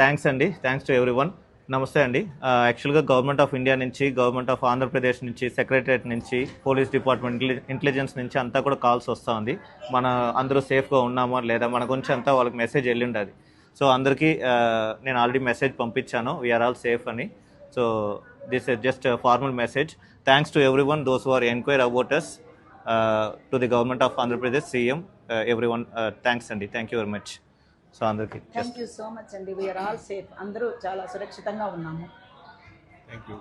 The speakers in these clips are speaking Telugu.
థ్యాంక్స్ అండి. Thanks to everyone. నమస్తే అండి. యాక్చువల్‌గా గవర్నమెంట్ ఆఫ్ ఇండియా నుంచి, గవర్నమెంట్ ఆఫ్ ఆంధ్రప్రదేశ్ నుంచి, సెక్రటరియట్ నుంచి, పోలీస్ డిపార్ట్మెంట్, ఇంటెలిజెన్స్ నుంచి అంతా కూడా కాల్స్ వస్తూ ఉంది. మన అందరూ సేఫ్‌గా ఉన్నామా లేదా మన గురించి అంతా వాళ్ళకి మెసేజ్ వెళ్ళిండది. సో అందరికీ నేను ఆల్రెడీ మెసేజ్ పంపించాను, వీఆర్ ఆల్ సేఫ్ అని. So this is just formal message. Thanks to everyone those who are enquire about us, to the government of Andhra Pradesh, CM, everyone. Thanks అండి. Thank you very much. So అందరికీ థ్యాంక్ యూ సో మచ్ అండి. We are all safe. అందరూ చాలా సురక్షితంగా ఉన్నాము. Thank you.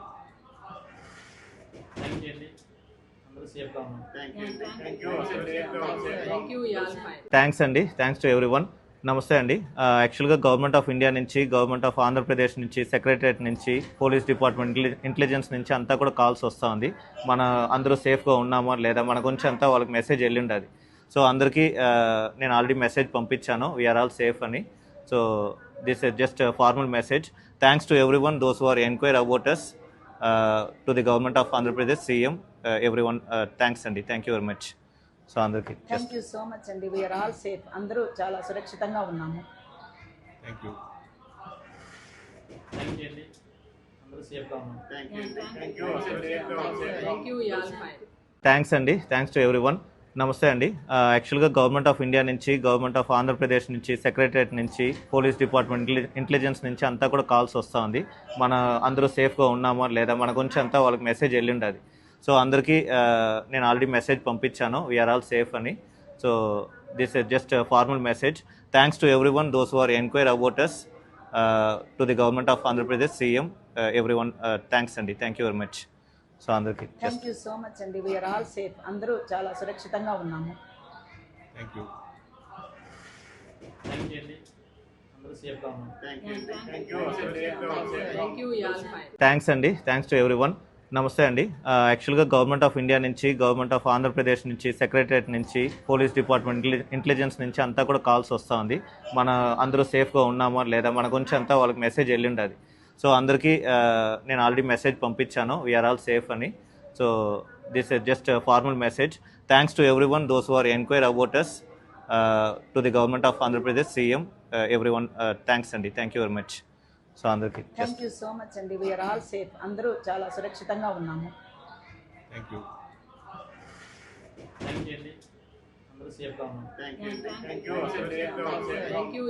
థ్యాంక్స్ అండి. Thanks to everyone. నమస్తే అండి. యాక్చువల్గా గవర్నమెంట్ ఆఫ్ ఇండియా నుంచి, గవర్నమెంట్ ఆఫ్ ఆంధ్రప్రదేశ్ నుంచి, సెక్రటరియట్ నుంచి, పోలీస్ డిపార్ట్మెంట్, ఇంటెలిజెన్స్ నుంచి అంతా కూడా కాల్స్ వస్తూ ఉంది. మన అందరూ సేఫ్గా ఉన్నామా లేదా మన గురించి అంతా వాళ్ళకి మెసేజ్ వెళ్ళిండది. సో అందరికీ నేను ఆల్రెడీ మెసేజ్ పంపించాను, వీఆర్ ఆల్ సేఫ్ అని. So this is just formal message. Thanks to everyone those who are enquire about us, to the government of Andhra Pradesh, CM, everyone. Thanks అండి. Thank you very much. So అందరికీ థ్యాంక్ యూ సో మచ్ అండి. We are all safe. అందరూ చాలా సురక్షితంగా ఉన్నాము. Thank you. థ్యాంక్స్ అండి. Thanks to everyone. నమస్తే అండి. యాక్చువల్గా గవర్నమెంట్ ఆఫ్ ఇండియా నుంచి, గవర్నమెంట్ ఆఫ్ ఆంధ్రప్రదేశ్ నుంచి, సెక్రటరియట్ నుంచి, పోలీస్ డిపార్ట్మెంట్, ఇంటెలిజెన్స్ నుంచి అంతా కూడా కాల్స్ వస్తూ ఉంది. మన అందరూ సేఫ్గా ఉన్నామా లేదా మన గురించి అంతా వాళ్ళకి మెసేజ్ వెళ్ళిండది. సో అందరికీ నేను ఆల్రెడీ మెసేజ్ పంపించాను, వీఆర్ ఆల్ సేఫ్ అని. So this is just formal message. Thanks to everyone those who are enquire about us, to the government of Andhra Pradesh, CM, everyone. Thanks అండి. Thank you very much. So అందరికీ థ్యాంక్ యూ సో మచ్ అండి. We are all safe. అందరూ చాలా సురక్షితంగా ఉన్నాము. Thank you. థ్యాంక్స్ అండి. Thanks to everyone. నమస్తే అండి. యాక్చువల్గా గవర్నమెంట్ ఆఫ్ ఇండియా నుంచి, గవర్నమెంట్ ఆఫ్ ఆంధ్రప్రదేశ్ నుంచి, సెక్రటరియట్ నుంచి, పోలీస్ డిపార్ట్మెంట్, ఇంటెలిజెన్స్ నుంచి అంతా కూడా కాల్స్ వస్తూ ఉంది. మన అందరూ సేఫ్గా ఉన్నామా లేదా మన గురించి అంతా వాళ్ళకి మెసేజ్ వెళ్ళిండది. సో అందరికీ నేను ఆల్రెడీ మెసేజ్ పంపించాను, వీఆర్ ఆల్ సేఫ్ అని. So this is just formal message. Thanks to everyone those who are enquire about us, to the government of Andhra Pradesh, CM, everyone. Thanks అండి. Thank you very much. So అందరికీ థ్యాంక్ యూ సో మచ్ అండి. We are all safe. అందరూ చాలా సురక్షితంగా ఉన్నాము. Thank you. Thank you.